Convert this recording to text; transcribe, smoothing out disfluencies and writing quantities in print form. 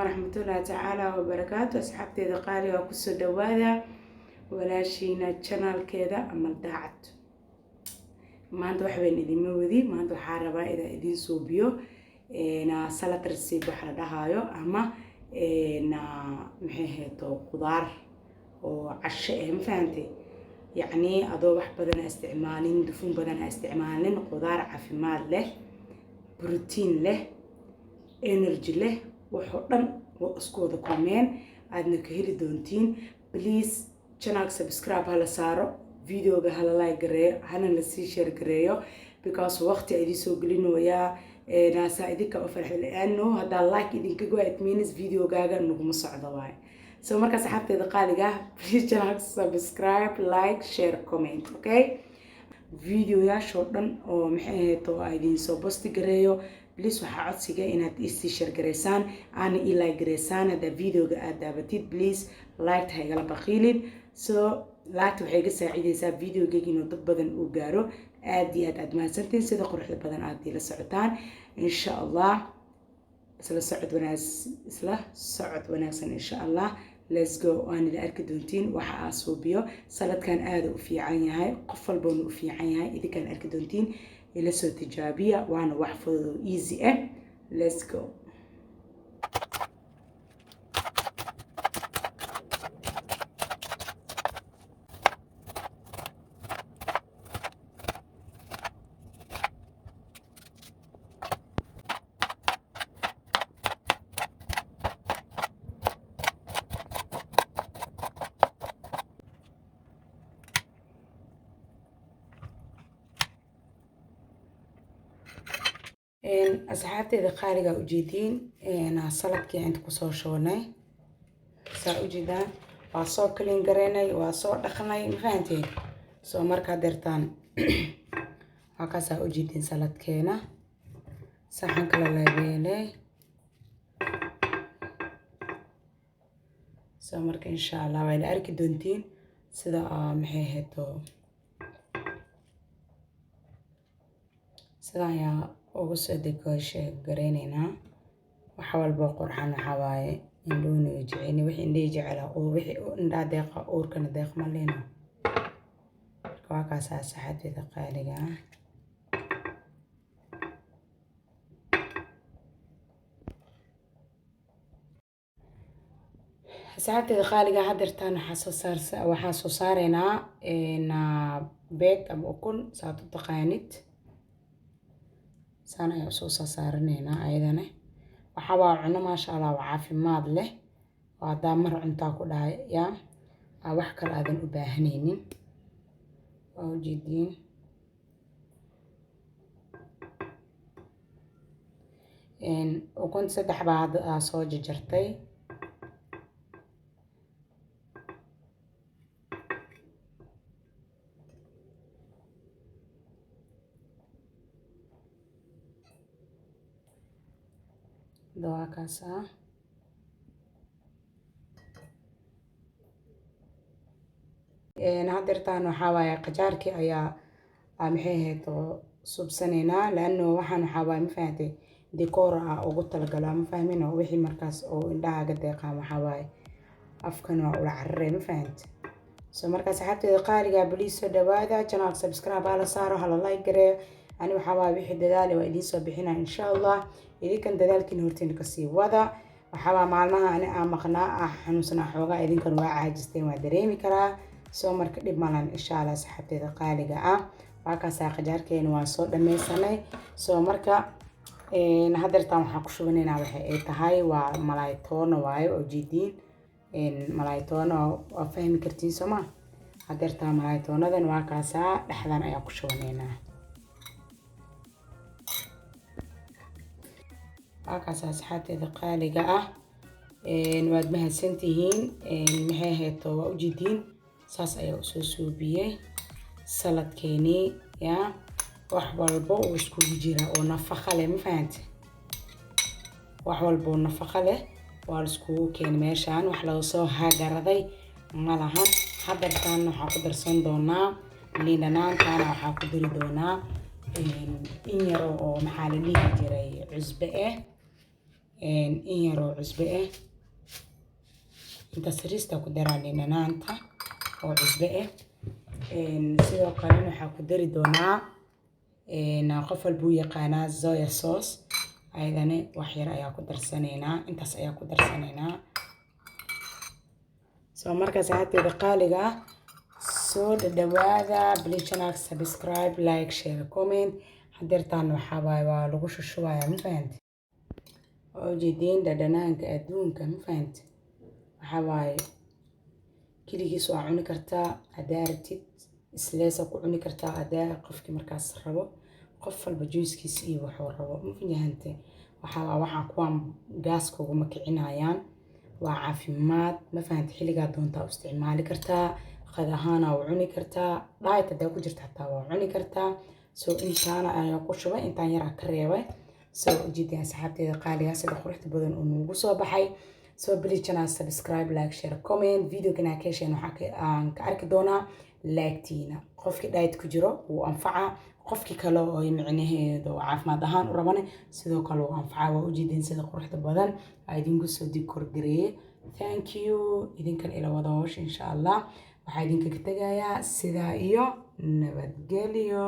waraxmatullaahi tacaala wabarakaatu. asxaabteeda qaaliga ku soo dhawaada walaashiina channelkeeda ama daacad. maanta wax weyn idinma wadi. maanta waxaa rabaa inaan idin suubiyo salad recipe waxa la dhahayo ama maxay heeto qudaar oo casho ma fahantay, yacni adoo wax badan isticmaalin, dufun badan isticmaalin, qudaar caafimaad leh, protein leh, energy leh, waxoo dhan oo isku wada kulmeen aadna ka heli doontiin. please channel subscribe hala saaro, videoga hala like gareeyo, hana la sii share gareeyo because waqti idin soo gelinoyaa naasa idinka u farxad laano hadaa like idinka go it means videogaaga naguma socdo waay. so marka saxaabteeda qaaliga please channel subscribe, like, share, comment, okay? videoyaasho dhan oo maxay ahayd oo idin soo posti gareeyo please waxaa codsiga inaad isii share gareysaan aana ii like gareysaan. haddaa videoga aad daabatid please like ha igala baqiilin. so like waxay iga saacideysaa videogayga inuu dad badan uu gaaro. aad iyo aad mahadsantiin sida quruxda badan aad ila socotaan. insha allah isla socod wanaagsan insha allah. let's go. waan ila arki doontiin waxa aan suubiyo. saladkan aad u fiican yahay, qof walbana u fiican yahay, idinkaan arki doontiin. ila soo tijaabiya, waana wax fudud oo easy ah. let's go. asxaabteeda qaaliga ujeediin saladkii inta kusoo shoonay saa ujeedaan waa soo clean gareynay, waa soo dhaqnay, ma fahanteen? soo markaa deertaan waa kaasaa ujeediin saladkeena saxan kala laabeelay. soo marka insha allah waa ila arki doontiin sida maxay heeto sida ayaa ugu soo degoosha gareynaynaa. wax walba qurxan waxaa waaye indhuuna iyo jeceyni wixii indhihi jecela oo wixii indhaa deeqa uurkana deeq ma leeno. waa kaasaa saxaabteeda qaaliga ah. saxaabteeda qaaliga hadeertaan waxaa soo saareynaa beed ama ukun saad u taqaanid. saan ayaa usoo saaraneynaa ayadana. waxaa waa cuno maasha allah waa caafimaad leh. waa hadaa mar cuntaa ku dhahay yaa wax kale aadan u baahanaynin. waa ujeediin ukunta 3 baa hadda soo jarjartay. waa kaasaa hadeertaan waxaa waaye qajaarkii ayaa maxay ahayd oo subsaneynaa laano waxaan waxaa waaye ma fahantay dekoor ugu talagala ma fahmino wixii markaas oo indhahaaga deeqaan waxaa waaye afkan waa ula cararey ma fahantay. soo markaas saxaabteeda qaaliga please soo dhawaada channel subscribe hala saaro, hala like gareeyo. ani waxaa waaye wixii dadaali waa idiin soo bixinaa insha allah. idinkan dadaalkiina horteena kasii wada. waxaabaa maalmaha ani maqnaa xanuunsanaa xoogaa idinkan waa caajisteen waa dareemi karaa. soo marka dhib malan insha allah saxaabteeda qaaliga ah. waa kaasaa qajaarkeena waa soo dhammaysanay. soo marka hadeertaan waxaa ku shubanaynaa waxay ay tahay waa malaay toono waaye oo jeediin malaay toono waa fahmi kartiin sooma. hadeertaan malaay toonadan waa kaasaa dhexdan ayaa ku shubanaynaa. waa kaasaa saxaabteeda qaaliga ah. waad mahadsantihiin. maxay ahayd waa ujeediin saas ayaa usoo suubiyey saladkeenii yaa wax walba uu iskugu jira oo nafaqo leh ma fahantay. wax walba oo nafaqo leh waa la iskugu keenay meeshaan. wax laga soo hagaraday ma lahan. hadeertaan waxaa ku darsan doonaa liin dhanaantaana waxaa ku dari doonaa in yar oo maxaa la dhihi jiray cusbe in yaroo cusbo ah inta sariista ku daraan dhanaanta oo cusbo ah sidoo kale waxaa ku dari doonaa qof walba uu yaqaanaa soya sauce ayadana wax yar ayaa ku darsanaynaa intaas ayaa ku darsanaynaa soo markaas haatee qaaliga soo dhawaada please channel subscribe like share comment hadeertaan waxa waa lagu shushubayaa ma fahanti oo jeedin dhadhanaanka adduunka ma fahanti waxa waaye kaligiis waa cuni kartaa adaartid isleesa ku cuni kartaa adaa qofkii markaas rabo qof walba juicekiisa iyo wuxuu rabo ma fahante waxa kuwaan gaaska ugu makicinayaan waa caafimaad ma fahante xilliga doonta u isticmaali kartaa qad ahaan oo cuni kartaa diet hadaa ku jirta xitaa waa cuni kartaa soo intaan ayaa ku shubay intaan yar ka reebay soo ujeedin asxaabteeda qaaliga sida quruxda badan oo nagu soo baxay soo please channel subscribe like share comment video kana ka hesheen waxa aan ka arki doonaa like-tiina qofkii diet ku jiro uu anfaca qofkii kale oo micnaheedu caafimaad ahaan u rabana sidoo kale uu anfaca waa ujeedin sida quruxda badan ay idinku soo dikor gareeyay thank you idinkan ila wada hoosh insha Allah waxaa idinkaga tagayaa sidaa iyo nabadgelyo